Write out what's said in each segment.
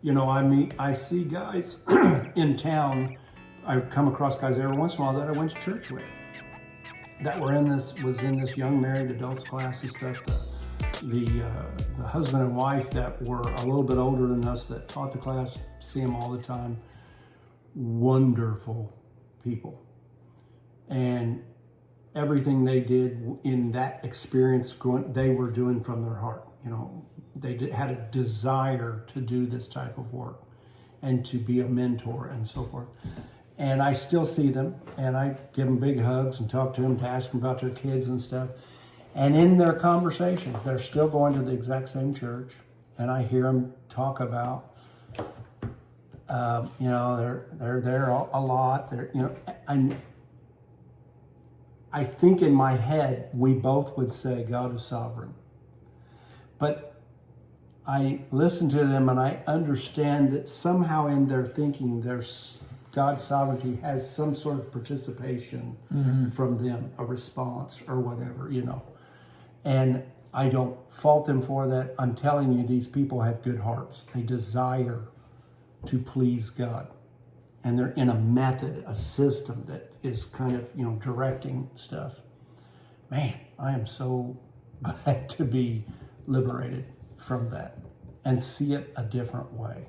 I see guys in town. I come across guys every once in a while that I went to church with that was in this young married adults class and stuff. The husband and wife that were a little bit older than us that taught the class, see them all the time. Wonderful people. And everything they did in that experience, they were doing from their heart. They had a desire to do this type of work and to be a mentor and so forth. And I still see them, and I give them big hugs and talk to them to ask them about their kids and stuff. And in their conversations, they're still going to the exact same church, and I hear them talk about, they're there a lot. I think in my head we both would say God is sovereign, but I listen to them and I understand that somehow in their thinking, God's sovereignty has some sort of participation from them, a response or whatever, And I don't fault them for that. I'm telling you, these people have good hearts. They desire to please God. And they're in a method, a system that is kind of, directing stuff. Man, I am so glad to be liberated from that and see it a different way.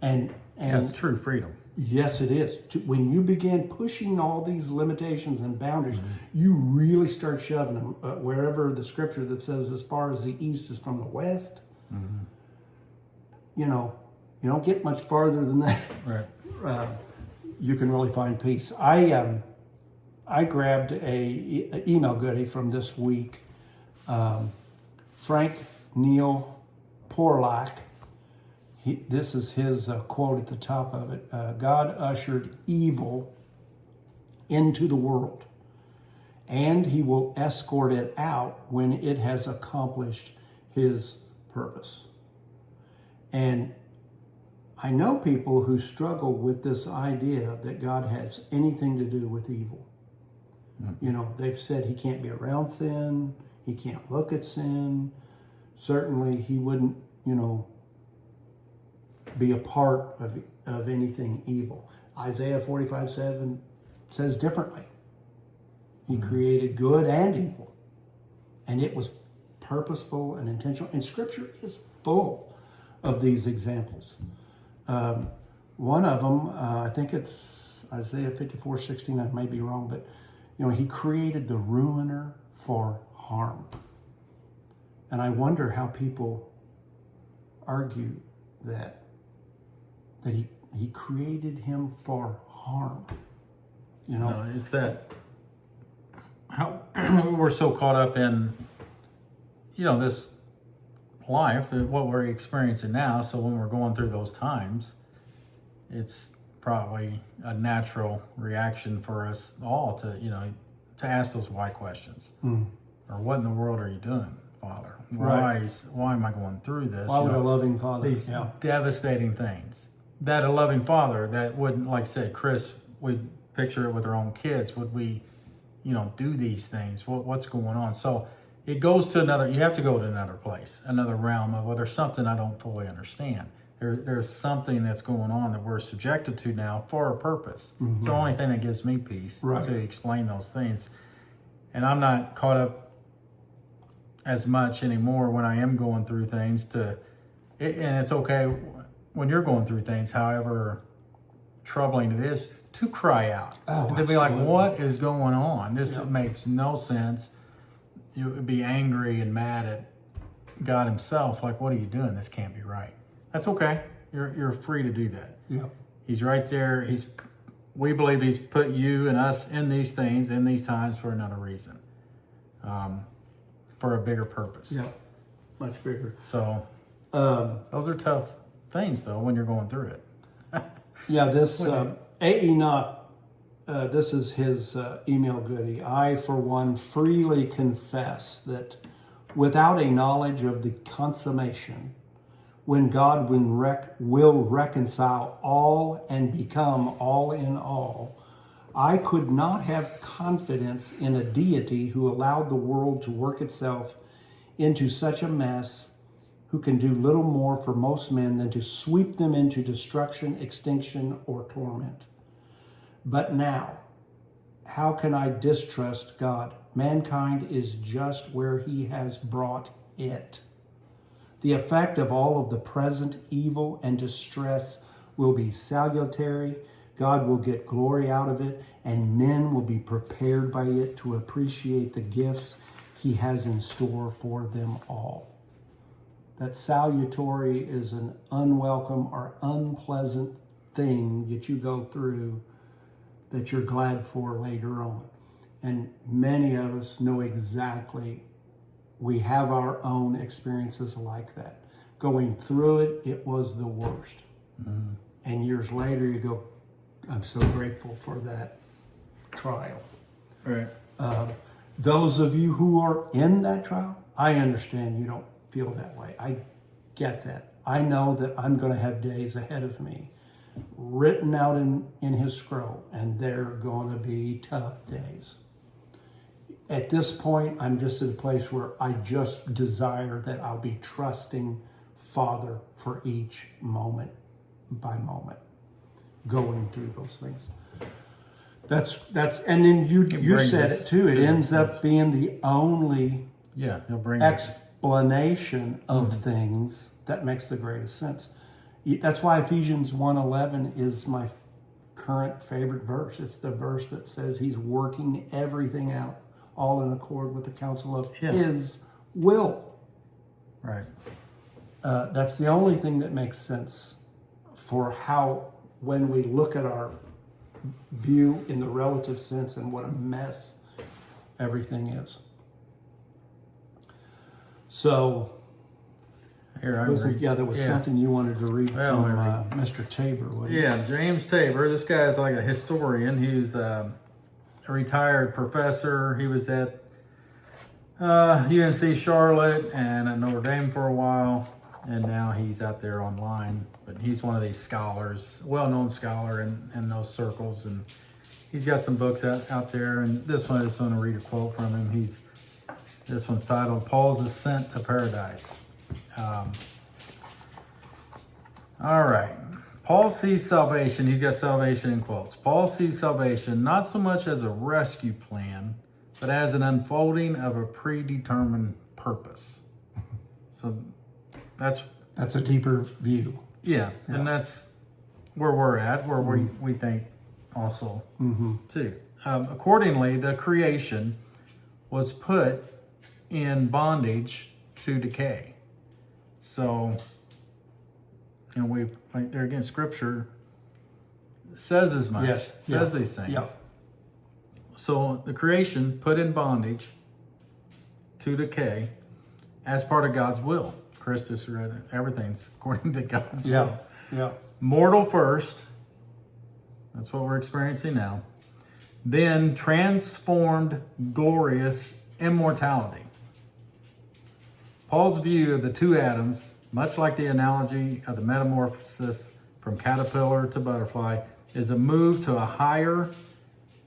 And that's true freedom. Yes, it is. When you begin pushing all these limitations and boundaries, you really start shoving them wherever the scripture that says as far as the east is from the west, you don't get much farther than that. Right. You can really find peace. I grabbed a email goodie from this week. Frank Neil Porlack. This is his quote at the top of it. God ushered evil into the world, and he will escort it out when it has accomplished his purpose. And I know people who struggle with this idea that God has anything to do with evil. They've said he can't be around sin, he can't look at sin. Certainly he wouldn't, be a part of anything evil. Isaiah 45:7 says differently. He created good and evil. And it was purposeful and intentional. And Scripture is full of these examples. One of them, I think it's Isaiah 54:16, I may be wrong, but he created the ruiner for harm. And I wonder how people argue that he created him for harm. It's that how we're so caught up in this life, what we're experiencing now. So when we're going through those times, it's probably a natural reaction for us all to ask those why questions, or what in the world are you doing, Father? Right. Why am I going through this? Why would a loving Father? These devastating things that a loving Father that wouldn't, like I said, Chris would picture it with her own kids. Would we, do these things? What's going on? So it goes to you have to go to another place, another realm of, well, there's something I don't fully understand. There's something that's going on that we're subjected to now for a purpose. It's the only thing that gives me peace to explain those things. And I'm not caught up as much anymore when I am going through things and it's okay when you're going through things, however troubling it is, to cry out. And to be like, what is going on? This makes no sense. You would be angry and mad at God himself. Like, what are you doing? This can't be right. That's okay. You're free to do that. Yeah. He's right there. We believe he's put you and us in these things, in these times for another reason. For a bigger purpose. Yeah. Much bigger. So those are tough things though when you're going through it. This A. Enoch, this is his email goodie. I, for one, freely confess that without a knowledge of the consummation, when God will reconcile all and become all in all, I could not have confidence in a deity who allowed the world to work itself into such a mess, who can do little more for most men than to sweep them into destruction, extinction, or torment. But now, how can I distrust God? Mankind is just where he has brought it. The effect of all of the present evil and distress will be salutary. God will get glory out of it, and men will be prepared by it to appreciate the gifts he has in store for them all. That salutary is an unwelcome or unpleasant thing that you go through that you're glad for later on. And many of us know exactly, we have our own experiences like that. Going through it, it was the worst. Mm-hmm. And years later you go, I'm so grateful for that trial. Right. Those of you who are in that trial, I understand you don't feel that way. I get that. I know that I'm going to have days ahead of me written out in his scroll, and they're going to be tough days. At this point, I'm just at a place where I just desire that I'll be trusting Father for each moment by moment, going through those things. That's and then you said it too. It ends up being the only he'll bring explanation of things that makes the greatest sense. That's why Ephesians 1:11 is my current favorite verse. It's the verse that says he's working everything out, all in accord with the counsel of his will. Right. That's the only thing that makes sense for how, when we look at our view in the relative sense and what a mess everything is. So, here there was something you wanted to read from Mr. Tabor. James Tabor. This guy is like a historian. He's a retired professor. He was at UNC Charlotte and at Notre Dame for a while, and now he's out there online. But he's one of these scholars, well-known scholar in those circles, and he's got some books out there. And this one, I just want to read a quote from him. This one's titled "Paul's Ascent to Paradise." All right. Paul sees salvation. He's got salvation in quotes. Paul sees salvation not so much as a rescue plan, but as an unfolding of a predetermined purpose. So that's a deeper view. Yeah. And that's where we're at, where we think also too. Accordingly, the creation was put in bondage to decay. So, we like there again, Scripture says as much, says these things. Yeah. So the creation put in bondage to decay as part of God's will. Chris just read it. Everything's according to God's will. Yeah. Mortal first. That's what we're experiencing now. Then transformed, glorious immortality. Paul's view of the two Adams, much like the analogy of the metamorphosis from caterpillar to butterfly, is a move to a higher,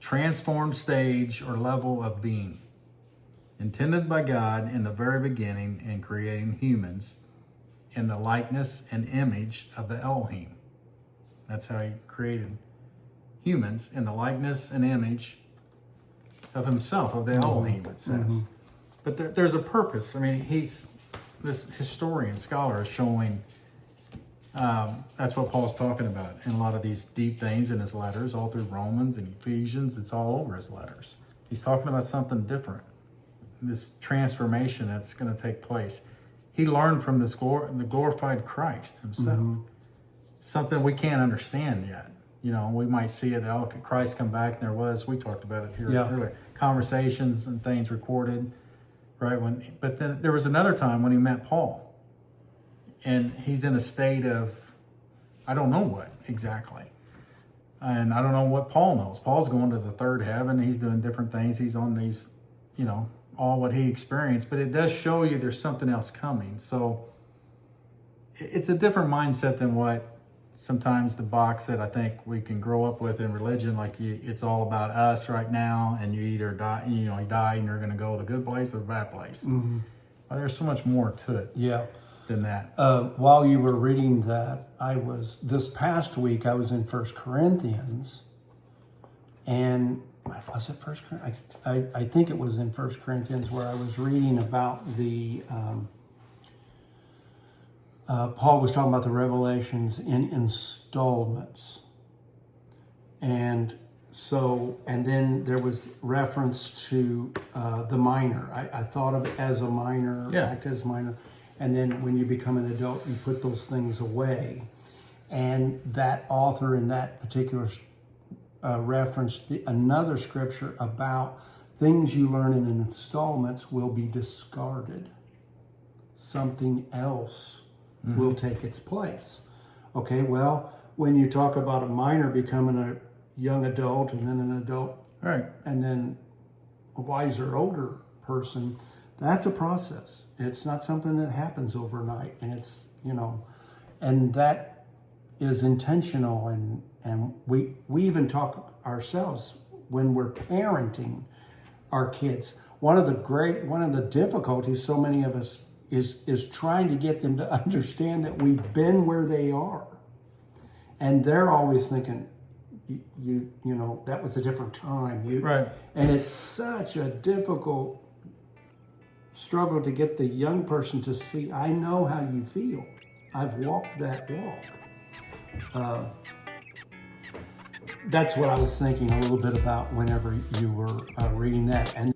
transformed stage or level of being, intended by God in the very beginning in creating humans in the likeness and image of the Elohim. That's how he created humans in the likeness and image of himself, of the Elohim, it says. But there's a purpose. I mean, this historian, scholar is showing that's what Paul's talking about in a lot of these deep things in his letters, all through Romans and Ephesians. It's all over his letters. He's talking about something different, this transformation that's going to take place. He learned from the glorified Christ himself, something we can't understand yet. We might see it, could Christ come back? And we talked about it here earlier, conversations and things recorded, right? But then there was another time when he met Paul, and he's in a state of, I don't know what exactly. And I don't know what Paul knows. Paul's going to the third heaven. He's doing different things. He's on these, all what he experienced. But it does show you there's something else coming. So it's a different mindset than what sometimes the box that I think we can grow up with in religion. Like it's all about us right now, and you either die, you die and you're going to go to the good place or the bad place. But there's so much more to it. Yeah. than that. While you were reading that, this past week, I was in 1 Corinthians, and was it 1 Corinthians? I think it was in 1 Corinthians where I was reading about the, Paul was talking about the revelations in installments. And then there was reference to the minor. I thought of it as a minor, act as a minor. And then when you become an adult, you put those things away. And that author in that particular referenced another scripture about things you learn in installments will be discarded. Something else will take its place. Okay, well, when you talk about a minor becoming a young adult and then an adult, Right. and then a wiser older person, that's a process. It's not something that happens overnight, and it's, and that is intentional, and we even talk ourselves when we're parenting our kids. One of the difficulties so many of us is trying to get them to understand that we've been where they are, and they're always thinking, that was a different time. Right. And it's such a difficult struggle to get the young person to see, I know how you feel. I've walked that walk. That's what I was thinking a little bit about whenever you were reading that. And